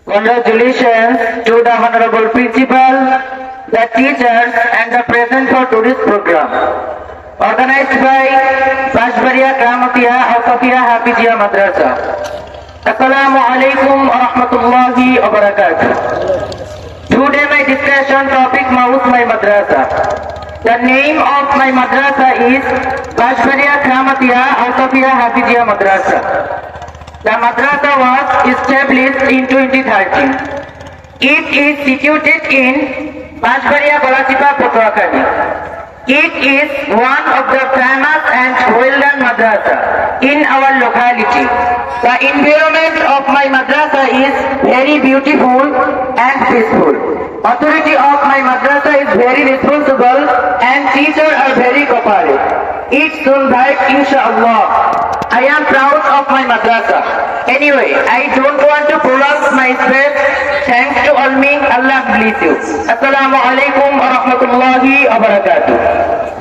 Congratulations to the Honorable Principal, the teachers and the present for today's program. Organized by Bashbaria Gramatia Hafafia Hafizia Madrasa. Assalamu alaikum wa rahmatullahi wa barakatuh. Today my discussion topic Maus my madrasa. The name of my madrasa is Bashbaria Gramatia Hafafia Hafizia Madrasa. The madrasa was established in 2013. It is situated in Bashbaria Balasipa Potwakani. It is one of the famous and well-known madrasa in our locality. The environment of my madrasa is very beautiful and peaceful. Authority of my madrasa is very responsible and teachers are very cooperative. It's soon right, inshallah. I am proud of my madrasa. Anyway, I don't want to prolong my speech. Thanks to all me. Allah bless you. Assalamu alaikum wa rahmatullahi wa barakatuh.